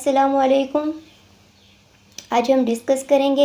अस्सलामुअलैकुम। आज हम डिस्कस करेंगे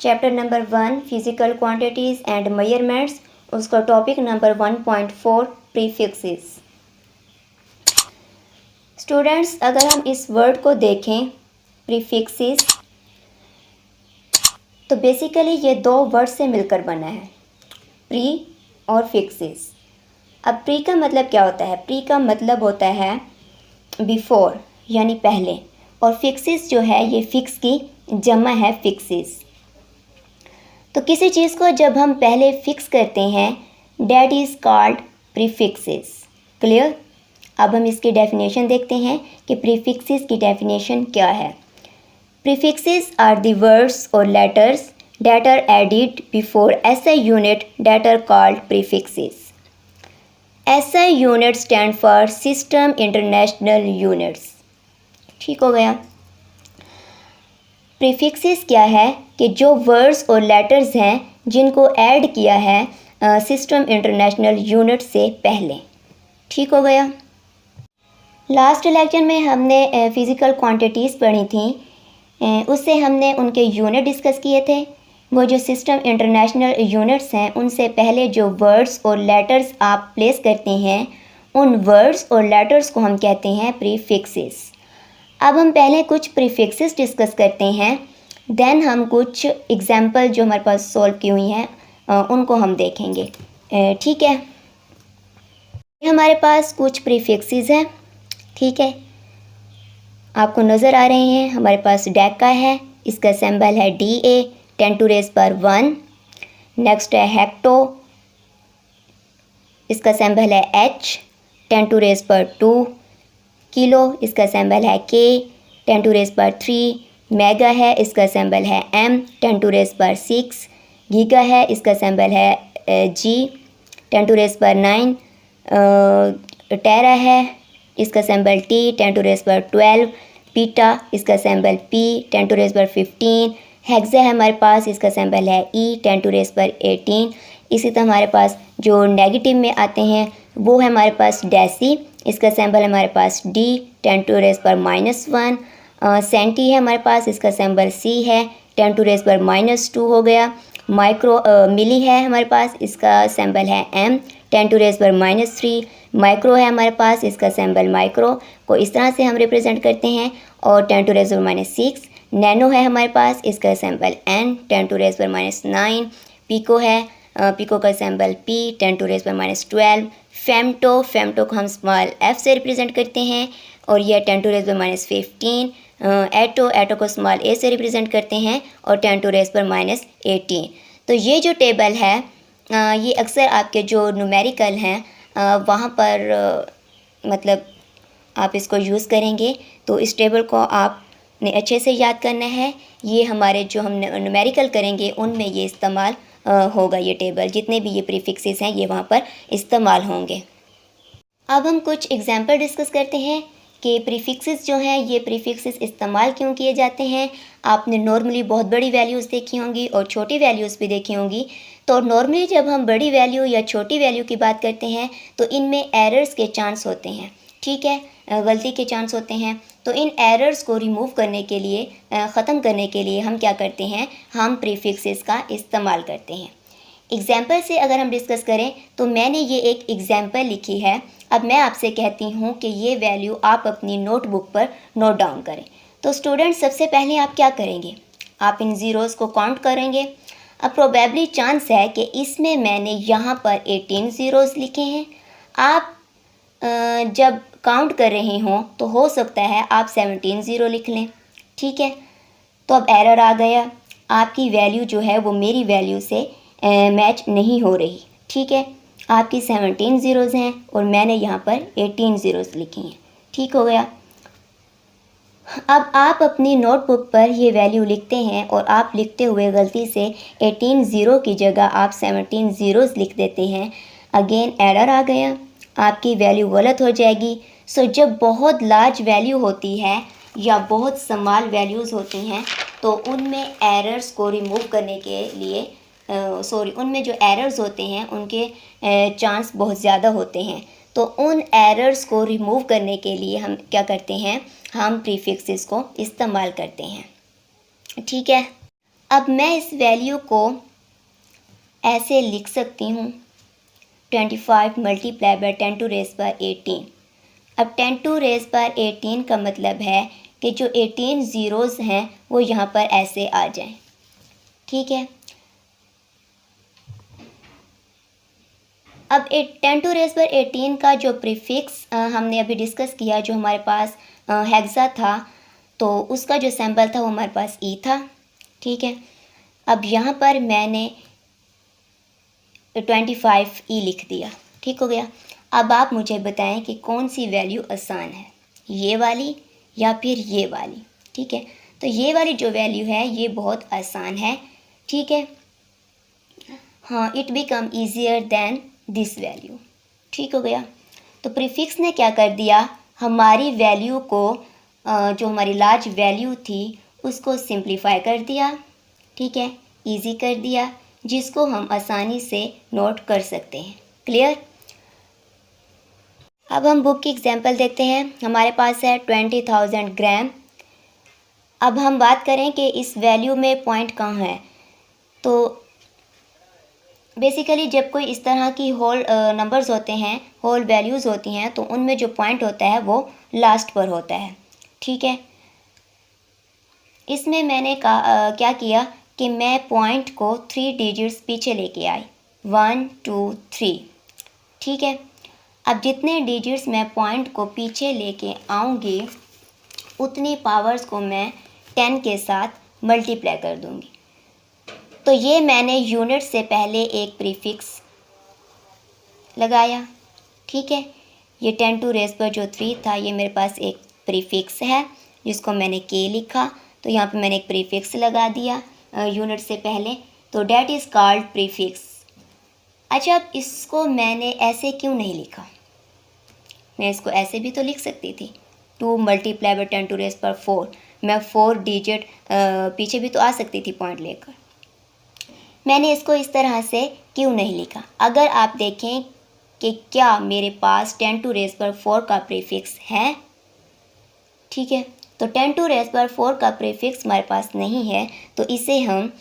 chapter number 1 physical quantities and measurements, उसका टॉपिक नंबर 1.4 प्रीफिक्सेस। स्टूडेंट्स, अगर हम इस वर्ड को देखें प्रीफिक्सेस, तो बेसिकली ये दो वर्ड से मिलकर बना है, प्री और फिक्सेस। अब प्री का मतलब क्या होता है? प्री का मतलब होता है बिफोर यानी पहले, और फिक्सेस जो है ये फिक्स की जमा है फिक्सेस। तो किसी चीज़ को जब हम पहले फिक्स करते हैं that is called prefixes. Clear? अब हम इसकी डेफिनेशन देखते हैं कि प्रीफिक्सेस की डेफिनेशन क्या है। प्रीफिक्सेस आर द वर्ड्स और letters that are added before SI unit that are called prefixes. SI unit stand for System International Units. ठीक हो गया। प्रीफिक्सेस क्या है कि जो वर्ड्स और लेटर्स हैं जिनको ऐड किया है सिस्टम इंटरनेशनल यूनिट से पहले। ठीक हो गया। लास्ट लेक्चर में हमने फिज़िकल क्वांटिटीज़ पढ़ी थी, उससे हमने उनके यूनिट डिस्कस किए थे। वो जो सिस्टम इंटरनेशनल यूनिट्स हैं उनसे पहले जो वर्ड्स और लेटर्स आप प्लेस करते हैं उन वर्ड्स और लेटर्स को हम कहते हैं प्रीफिक्सेस। अब हम पहले कुछ प्रीफिक्सेस डिस्कस करते हैं, देन हम कुछ एग्जाम्पल जो हमारे पास सॉल्व की हुई हैं उनको हम देखेंगे। ठीक है, हमारे पास कुछ प्रीफिक्सेस हैं। ठीक है, आपको नज़र आ रहे हैं। हमारे पास डेका है, इसका सिंबल है DA 10⁻⁴ नेक्स्ट है हेक्टो, इसका सिंबल है H 10⁻²। किलो, इसका सिंबल है K 10⁻3। मेगा है, इसका सिंबल है M 10⁻6। गीगा है, इसका सिंबल है G 10⁻9। टेरा है, इसका सिंबल T 10⁻12। पीटा, इसका सिंबल P 10⁻15। हेक्सा है हमारे पास, इसका सिंबल है E 10⁻18। इसी तरह हमारे पास जो नेगेटिव में आते हैं वो है हमारे पास डेसी, इसका सिंबल है हमारे पास D 10⁻⁻1। सेंटी है हमारे पास, इसका सिंबल C है 10⁻⁻2 हो गया। माइक्रो मिली है हमारे पास, इसका सिंबल है M 10⁻⁻3। माइक्रो है हमारे पास, इसका सिंबल माइक्रो को इस तरह से हम रिप्रेजेंट करते हैं और 10⁻⁻6। नैनो है हमारे पास, इसका सिंबल N 10⁻⁻9। पिको है, पिको का सिंबल P 10⁻⁻12। फेमटो को हम स्मॉल f से रिप्रेजेंट करते हैं और यह 10⁻⁻15। एटो को स्मॉल a से रिप्रेजेंट करते हैं और 10⁻⁻18। तो ये जो टेबल है ये अक्सर आपके जो न्यूमेरिकल हैं वहाँ पर मतलब आप इसको यूज़ करेंगे, तो इस टेबल को आपने अच्छे से याद करना है। ये हमारे जो हम न्यूमेरिकल करेंगे उनमें ये इस्तेमाल होगा। ये टेबल जितने भी ये प्रीफिक्सेस हैं ये वहाँ पर इस्तेमाल होंगे। अब हम कुछ एग्जांपल डिस्कस करते हैं कि प्रीफिक्सेस जो हैं ये प्रीफिक्सेस इस्तेमाल क्यों किए जाते हैं। आपने नॉर्मली बहुत बड़ी वैल्यूज़ देखी होंगी और छोटी वैल्यूज़ भी देखी होंगी। तो नॉर्मली जब हम बड़ी वैल्यू या छोटी वैल्यू की बात करते हैं तो इनमें एरर्स के चांस होते हैं। ठीक है, गलती के चांस होते हैं। तो इन एरर्स को रिमूव करने के लिए, ख़त्म करने के लिए हम क्या करते हैं, हम प्रीफिक्सेस का इस्तेमाल करते हैं। एग्जाम्पल से अगर हम डिस्कस करें तो मैंने ये एक एग्जाम्पल लिखी है। अब मैं आपसे कहती हूँ कि ये वैल्यू आप अपनी नोटबुक पर नोट डाउन करें। तो स्टूडेंट, सबसे पहले आप क्या करेंगे, आप इन ज़ीरोज़ को काउंट करेंगे। अब प्रोबेबली चांस है कि इसमें मैंने यहाँ पर 18 ज़ीरोज़ लिखे हैं। आप जब काउंट कर रहे हों तो हो सकता है आप 17 ज़ीरो लिख लें। ठीक है, तो अब एरर आ गया, आपकी वैल्यू जो है वो मेरी वैल्यू से मैच नहीं हो रही। ठीक है, आपकी 17 ज़ीरोज़ हैं और मैंने यहाँ पर 18 ज़ीरोज़ लिखी हैं। ठीक हो गया। अब आप अपनी नोटबुक पर ये वैल्यू लिखते हैं और आप लिखते हुए गलती से 18 ज़ीरो की जगह आप 17 ज़ीरोज़ लिख देते हैं। अगेन एरर आ गया, आपकी वैल्यू गलत हो जाएगी। सो जब बहुत लार्ज वैल्यू होती है या बहुत स्मॉल वैल्यूज़ होती हैं तो उनमें एरर्स को रिमूव करने के लिए उनमें जो एरर्स होते हैं उनके चांस बहुत ज़्यादा होते हैं। तो उन एरर्स को रिमूव करने के लिए हम क्या करते हैं, हम प्रीफिक्सेस को इस्तेमाल करते हैं। ठीक है, अब मैं इस वैल्यू को ऐसे लिख सकती हूँ 25 multiply by 10 to raise power 18। अब 10 टू रेज़ पावर 18 का मतलब है कि जो 18 ज़ीरोज़ हैं वो यहाँ पर ऐसे आ जाएं। ठीक है, अब 10 टू रेज़ पावर 18 का जो प्रीफिक्स हमने अभी डिस्कस किया, जो हमारे पास हेक्सा था, तो उसका जो सिंबल था वो हमारे पास ई था। ठीक है, अब यहाँ पर मैंने 25 ई लिख दिया। ठीक हो गया। अब आप मुझे बताएं कि कौन सी वैल्यू आसान है, ये वाली या फिर ये वाली। ठीक है, तो ये वाली जो वैल्यू है ये बहुत आसान है। ठीक है, हाँ, it become easier than this value. ठीक हो गया। तो प्रीफिक्स ने क्या कर दिया, हमारी वैल्यू को जो हमारी लार्ज वैल्यू थी उसको सिंप्लीफाई कर दिया। ठीक है, इजी कर दिया, जिसको हम आसानी से नोट कर सकते हैं। क्लियर। अब हम बुक की एग्जांपल देखते हैं। हमारे पास है 20,000 ग्राम। अब हम बात करें कि इस वैल्यू में पॉइंट कहाँ है, तो बेसिकली जब कोई इस तरह की होल नंबर्स होते हैं, होल वैल्यूज़ होती हैं, तो उनमें जो पॉइंट होता है वो लास्ट पर होता है। ठीक है, इसमें मैंने क्या किया कि मैं पॉइंट को 3 डिजिट्स पीछे लेके आई, 1 2 3। ठीक है, अब जितने डिजिट्स मैं पॉइंट को पीछे लेके आऊँगी उतनी पावर्स को मैं 10 के साथ मल्टीप्लाई कर दूँगी। तो ये मैंने यूनिट से पहले एक प्रीफिक्स लगाया। ठीक है, ये 10 टू रेज़ पर जो 3 था ये मेरे पास एक प्रीफिक्स है जिसको मैंने के लिखा, तो यहाँ पे मैंने एक प्रीफिक्स लगा दिया यूनिट से पहले, तो डैट इज़ कॉल्ड प्रीफिक्स। अच्छा, अब इसको मैंने ऐसे क्यों नहीं लिखा, मैं इसको ऐसे भी तो लिख सकती थी, 2 मल्टीप्लाई बाय 10 टू रेज़ पर 4। मैं 4 डिजिट पीछे भी तो आ सकती थी पॉइंट लेकर। मैंने इसको इस तरह से क्यों नहीं लिखा। अगर आप देखें कि क्या मेरे पास 10 टू रेज़ पर 4 का प्रीफिक्स है। ठीक है, तो 10 टू रेज़ पर 4 का प्रीफिक्स हमारे पास नहीं है, तो इसे हम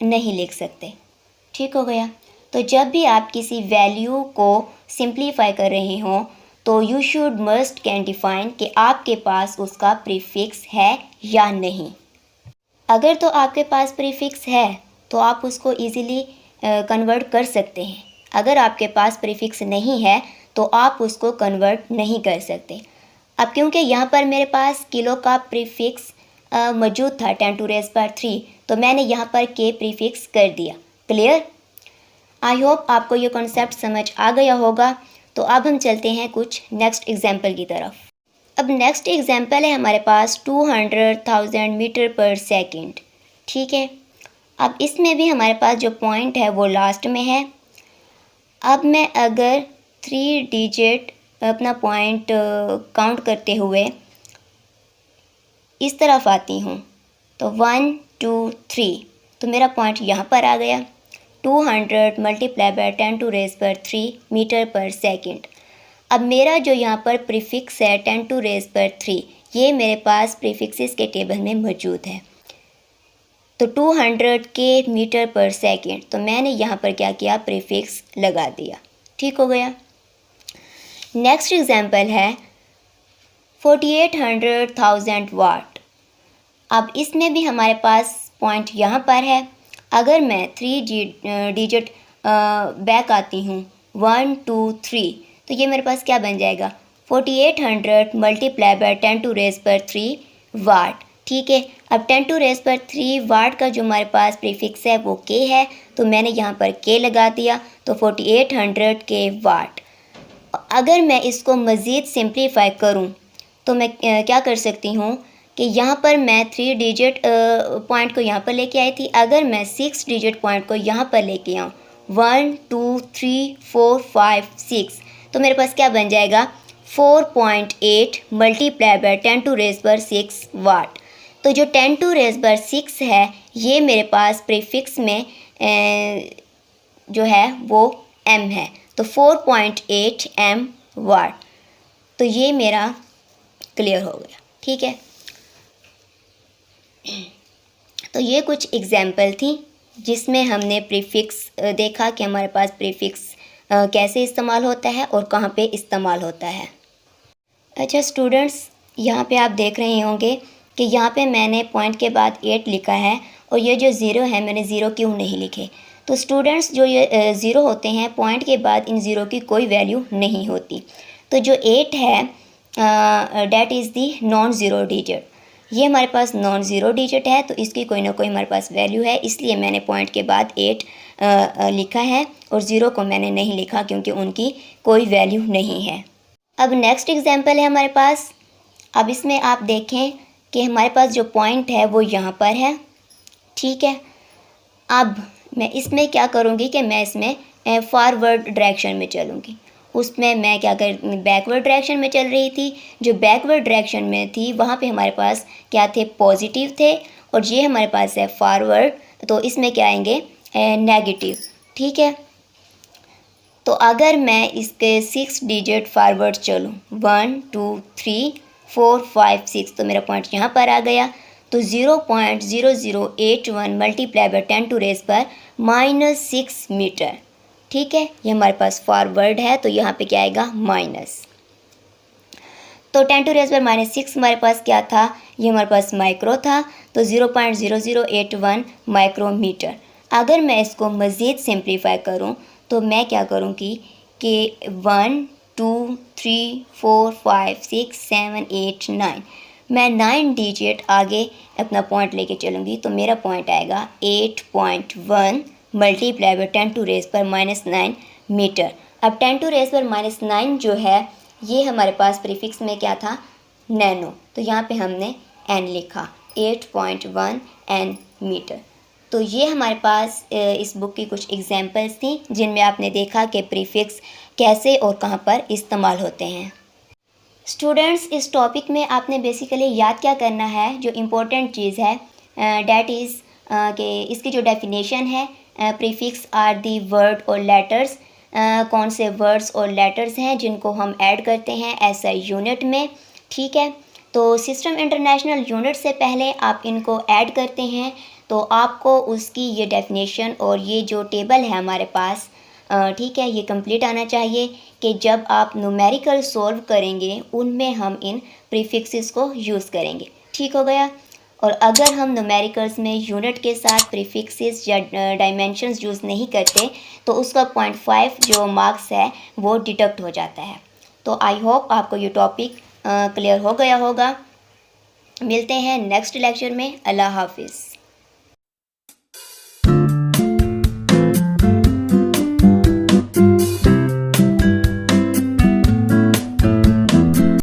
नहीं लिख सकते। ठीक हो गया। तो जब भी आप किसी वैल्यू को सिंप्लीफाई कर रहे हों तो you should must can define कि आपके पास उसका प्रीफिक्स है या नहीं। अगर तो आपके पास प्रीफिक्स है तो आप उसको इजीली कन्वर्ट कर सकते हैं। अगर आपके पास प्रीफिक्स नहीं है तो आप उसको कन्वर्ट नहीं कर सकते। अब क्योंकि यहाँ पर मेरे पास किलो का प्रीफिक्स मौजूद था 10 टू रेज़ पर 3, तो मैंने यहाँ पर के प्रीफिक्स कर दिया। क्लियर। आई होप आपको ये कॉन्सेप्ट समझ आ गया होगा। तो अब हम चलते हैं कुछ नेक्स्ट एग्जाम्पल की तरफ। अब नेक्स्ट एग्जाम्पल है हमारे पास 200,000 मीटर पर सेकेंड। ठीक है, अब इसमें भी हमारे पास जो पॉइंट है वो लास्ट में है। अब मैं अगर 3 डिजिट अपना पॉइंट काउंट करते हुए इस तरफ आती हूँ तो 1 2 3, तो मेरा पॉइंट यहाँ पर आ गया। 200 मल्टीप्लाई बाय 10 टू रेज़ पर 3 मीटर पर सेकेंड। अब मेरा जो यहाँ पर प्रीफिक्स है 10 टू रेज़ पर 3, ये मेरे पास प्रीफिक्सेस के टेबल में मौजूद है। तो 200 के मीटर पर सेकेंड, तो मैंने यहाँ पर क्या किया, प्रीफिक्स लगा दिया। ठीक हो गया। नेक्स्ट एग्जाम्पल है 4800,000 वाट। अब इसमें भी हमारे पास पॉइंट यहाँ पर है। अगर मैं 3 डिजिट बैक आती हूँ 1 2 3, तो ये मेरे पास क्या बन जाएगा, 4800 मल्टीप्लाई बाय 10 टू रेज़ पर 3 वाट। ठीक है, अब 10 टू रेज़ पर 3 वाट का जो हमारे पास प्रीफिक्स है वो के है, तो मैंने यहाँ पर के लगा दिया, तो 4800 के वाट। अगर मैं इसको मज़ीद सिंप्लीफाई करूं तो मैं क्या कर सकती हूं कि यहाँ पर मैं 3 डिजिट पॉइंट को यहाँ पर लेके आई थी। अगर मैं 6 डिजिट पॉइंट को यहाँ पर लेके आऊँ 1 2 3 4 5 6, तो मेरे पास क्या बन जाएगा, 4.8 मल्टीप्लाई बाय 10 टू रेज़ पर 6 वाट। तो जो 10 टू रेज़ पर 6 है ये मेरे पास प्रीफिक्स में जो है वो एम है, तो 4.8 एम वाट। तो ये मेरा क्लियर हो गया। ठीक है। तो ये कुछ एग्जाम्पल थी जिसमें हमने प्रीफिक्स देखा कि हमारे पास प्रीफिक्स कैसे इस्तेमाल होता है और कहाँ पे इस्तेमाल होता है। अच्छा स्टूडेंट्स, यहाँ पे आप देख रहे होंगे कि यहाँ पे मैंने पॉइंट के बाद 8 लिखा है और ये जो ज़ीरो है मैंने ज़ीरो क्यों नहीं लिखे। तो स्टूडेंट्स जो ये ज़ीरो होते हैं पॉइंट के बाद इन ज़ीरो की कोई वैल्यू नहीं होती। तो जो 8 है that is the non zero digit, ये हमारे पास नॉन ज़ीरो डिजिट है तो इसकी कोई ना कोई हमारे पास वैल्यू है, इसलिए मैंने पॉइंट के बाद 8 लिखा है और ज़ीरो को मैंने नहीं लिखा क्योंकि उनकी कोई वैल्यू नहीं है। अब नेक्स्ट एग्जांपल है हमारे पास। अब इसमें आप देखें कि हमारे पास जो पॉइंट है वो यहाँ पर है, ठीक है। अब मैं इसमें क्या करूँगी कि मैं इसमें फॉरवर्ड डायरेक्शन में चलूँगी। उसमें मैं क्या कर बैकवर्ड डायरेक्शन में चल रही थी। जो बैकवर्ड डायरेक्शन में थी वहाँ पे हमारे पास क्या थे, पॉजिटिव थे, और ये हमारे पास है फॉरवर्ड, तो इसमें क्या आएंगे, नेगेटिव, ठीक है। तो अगर मैं इसके 6 डिजिट फॉरवर्ड चलूँ 1 2 3 4 5 6, तो मेरा पॉइंट यहाँ पर आ गया। तो 0.0081 मल्टीप्लाई बाय 10 टू रेज़ पर -6 मीटर, ठीक है। ये हमारे पास फॉरवर्ड है तो यहाँ पे क्या आएगा, माइनस। तो 10 टू रेज़ पर -6 हमारे पास क्या था, ये हमारे पास माइक्रो था, तो 0.0081 माइक्रोमीटर। अगर मैं इसको मज़ीद सिंप्लीफाई करूँ तो मैं क्या करूँगी कि 1 2 3 4 5 6 7 8 9, मैं 9 डिजिट आगे अपना पॉइंट लेके चलूँगी तो मेरा पॉइंट आएगा 8.1 मल्टीप्लाई बाय 10 टू रेज़ पर -9 मीटर। अब 10 टू रेज़ पर -9 जो है ये हमारे पास प्रीफिक्स में क्या था, नैनो, तो यहाँ पे हमने n लिखा, 8.1 n मीटर। तो ये हमारे पास इस बुक की कुछ एग्जांपल्स थी जिनमें आपने देखा कि प्रीफिक्स कैसे और कहाँ पर इस्तेमाल होते हैं। स्टूडेंट्स, इस टॉपिक में आपने बेसिकली याद क्या करना है, जो इम्पोर्टेंट चीज़ है डैट इज़ कि इसकी जो डेफिनेशन है, प्रीफिक्स आर दी वर्ड और लेटर्स, कौन से वर्ड्स और लेटर्स हैं जिनको हम ऐड करते हैं ऐसा यूनिट में, ठीक है। तो सिस्टम इंटरनेशनल यूनिट से पहले आप इनको ऐड करते हैं तो आपको उसकी ये डेफिनेशन और ये जो टेबल है हमारे पास, ठीक है, ये कंप्लीट आना चाहिए कि जब आप न्यूमेरिकल सॉल्व करेंगे उनमें हम इन प्रीफिक्सेस को यूज़ करेंगे, ठीक हो गया। और अगर हम न्यूमेरिकल्स में यूनिट के साथ प्रीफिक्सेस या डायमेंशंस यूज़ नहीं करते तो उसका 0.5 जो मार्क्स है वो डिडक्ट हो जाता है। तो आई होप आपको ये टॉपिक क्लियर हो गया होगा। मिलते हैं नेक्स्ट लेक्चर में। अल्लाह हाफिज़।